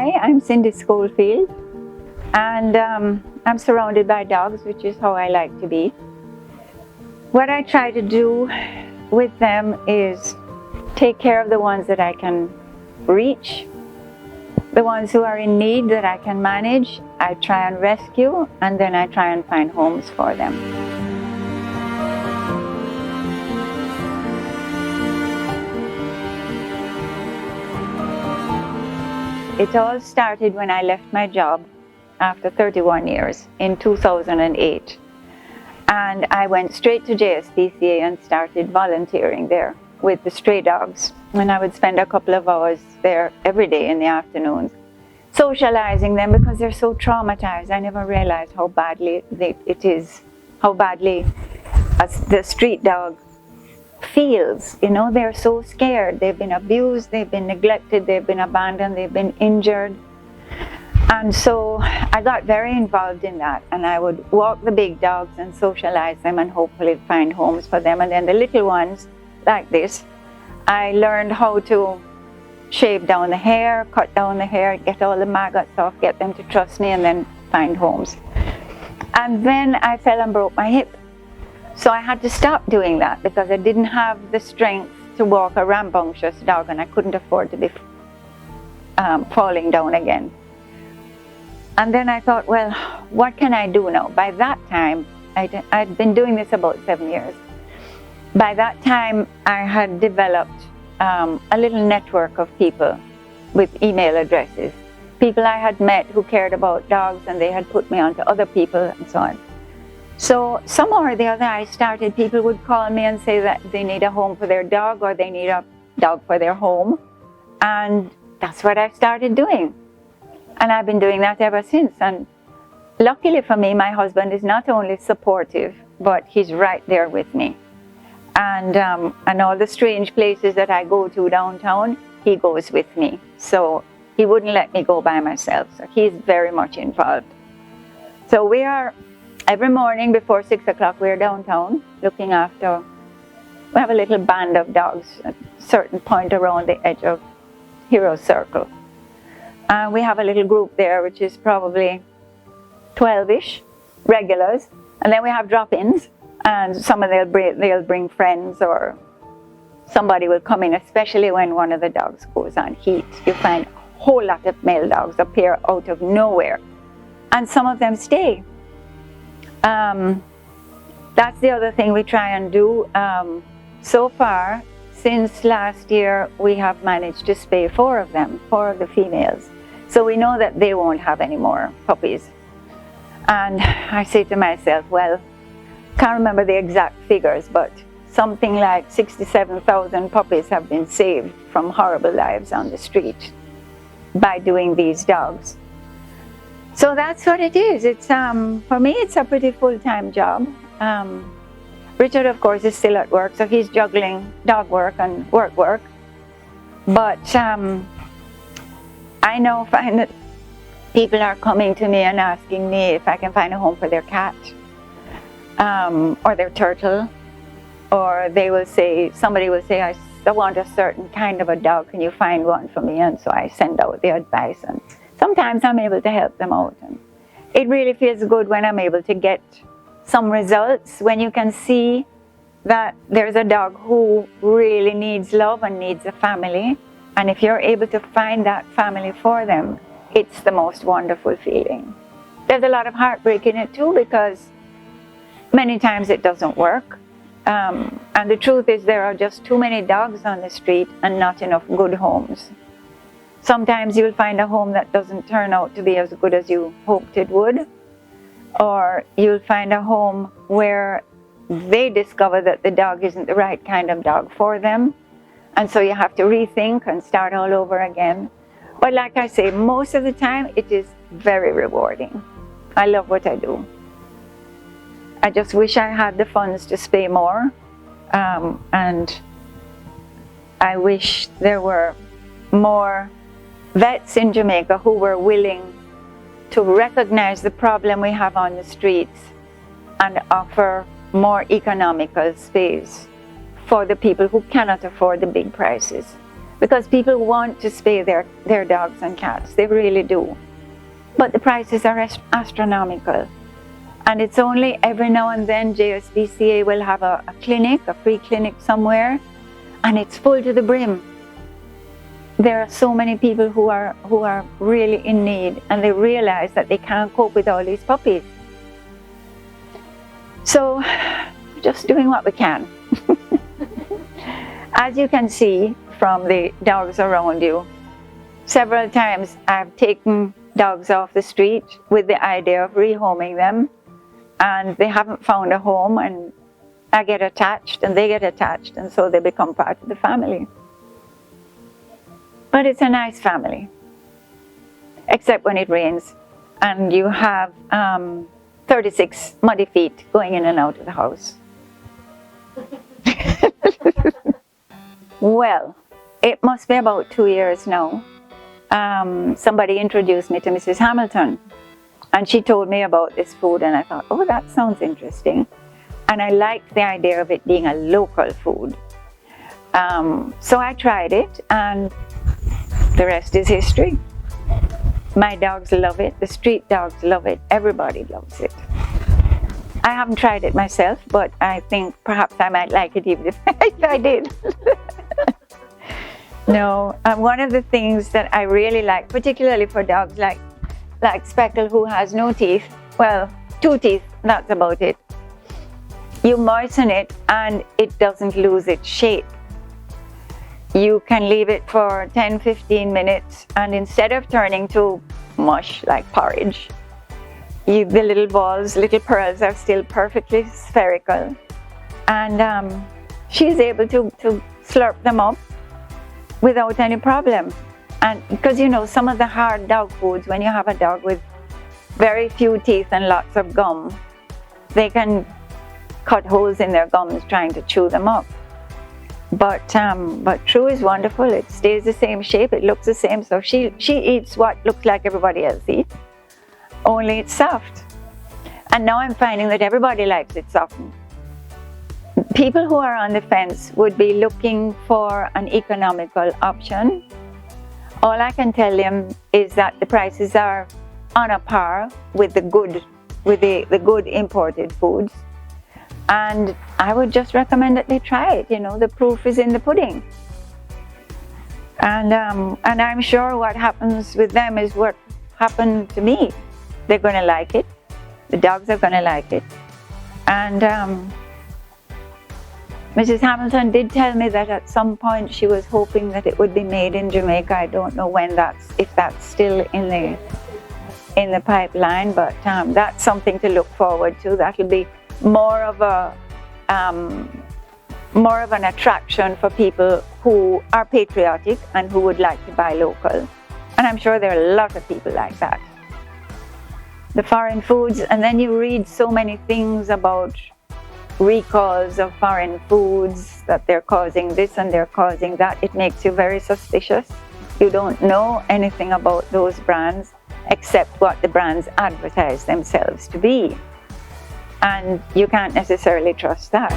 Hi, I'm Cindi Scholefield, and I'm surrounded by dogs, which is how I like to be. What I try to do with them is take care of the ones that I can reach, the ones who are in need that I can manage. I try and rescue, and then I try and find homes for them. It all started when I left my job after 31 years in 2008. And I went straight to JSPCA and started volunteering there with the stray dogs. And I would spend a couple of hours there every day in the afternoons, socializing them because they're so traumatized. I never realized how badly how badly the street dog feels. You know, they're so scared. They've been abused, they've been neglected, they've been abandoned, they've been injured. And so I got very involved in that, and I would walk the big dogs and socialize them and hopefully find homes for them. And then the little ones, like this, I learned how to shave down the hair, cut down the hair, get all the maggots off, get them to trust me, and then find homes. And then I fell and broke my hip. So I had to stop doing that because I didn't have the strength to walk a rambunctious dog, and I couldn't afford to be falling down again. And then I thought, well, what can I do now? By that time, I'd been doing this about 7 years. By that time, I had developed a little network of people with email addresses. People I had met who cared about dogs, and they had put me on to other people and so on. So somehow or the other, people would call me and say that they need a home for their dog or they need a dog for their home. And that's what I started doing. And I've been doing that ever since. And luckily for me, my husband is not only supportive, but he's right there with me. And all the strange places that I go to downtown, he goes with me. So he wouldn't let me go by myself. So he's very much involved. So every morning before 6 o'clock, we're downtown looking after. We have a little band of dogs at a certain point around the edge of Hero Circle. We have a little group there, which is probably 12-ish regulars. And then we have drop-ins, and some of they'll bring friends, or somebody will come in, especially when one of the dogs goes on heat. You find a whole lot of male dogs appear out of nowhere, and some of them stay. That's the other thing we try and do. So far, since last year, we have managed to spay 4 of the females. So we know that they won't have any more puppies. And I say to myself, well, can't remember the exact figures, but something like 67,000 puppies have been saved from horrible lives on the street by doing these dogs. So that's what it is. It's for me, it's a pretty full-time job. Richard, of course, is still at work, so he's juggling dog work and work. But I now find that people are coming to me and asking me if I can find a home for their cat or their turtle, or somebody will say, I want a certain kind of a dog, can you find one for me? And so I send out the advice, and sometimes I'm able to help them out. And it really feels good when I'm able to get some results, when you can see that there's a dog who really needs love and needs a family. And if you're able to find that family for them, it's the most wonderful feeling. There's a lot of heartbreak in it too, because many times it doesn't work. And the truth is, there are just too many dogs on the street and not enough good homes. Sometimes you'll find a home that doesn't turn out to be as good as you hoped it would. Or you'll find a home where they discover that the dog isn't the right kind of dog for them. And so you have to rethink and start all over again. But like I say, most of the time, it is very rewarding. I love what I do. I just wish I had the funds to spay more. And I wish there were more vets in Jamaica who were willing to recognize the problem we have on the streets and offer more economical space for the people who cannot afford the big prices. because people want to spay their dogs and cats. They really do. But the prices are astronomical. And it's only every now and then JSBCA will have a clinic, a free clinic somewhere, and it's full to the brim. There are so many people who are really in need, and they realize that they can't cope with all these puppies. So, just doing what we can. As you can see from the dogs around you, several times I've taken dogs off the street with the idea of rehoming them, and they haven't found a home, and I get attached and they get attached, and so they become part of the family. But it's a nice family, except when it rains and you have 36 muddy feet going in and out of the house. Well, it must be about 2 years now. Somebody introduced me to Mrs. Hamilton, and she told me about this food, and I thought, oh, that sounds interesting. And I liked the idea of it being a local food. So I tried it, and the rest is history. My dogs love it, the street dogs love it, everybody loves it. I haven't tried it myself, but I think perhaps I might like it even if I did. No, one of the things that I really like, particularly for dogs like Speckle, who has no teeth, well, 2 teeth, that's about it. You moisten it and it doesn't lose its shape. You can leave it for 10-15 minutes, and instead of turning to mush like porridge, the little balls, little pearls are still perfectly spherical. And she's able to slurp them up without any problem. And because, you know, some of the hard dog foods, when you have a dog with very few teeth and lots of gum, they can cut holes in their gums trying to chew them up. But True is wonderful. It stays the same shape, it looks the same. So she eats what looks like everybody else eats, only it's soft. And now I'm finding that everybody likes it softened. People who are on the fence would be looking for an economical option. All I can tell them is that the prices are on a par with the good imported foods. And I would just recommend that they try it. You know, the proof is in the pudding. And I'm sure what happens with them is what happened to me. They're going to like it. The dogs are going to like it. And Mrs. Hamilton did tell me that at some point she was hoping that it would be made in Jamaica. I don't know when if that's still in the pipeline, but that's something to look forward to. That'll be more of an attraction for people who are patriotic and who would like to buy local. And I'm sure there are a lot of people like that. The foreign foods, and then you read so many things about recalls of foreign foods, that they're causing this and they're causing that. It makes you very suspicious. You don't know anything about those brands except what the brands advertise themselves to be. And you can't necessarily trust that.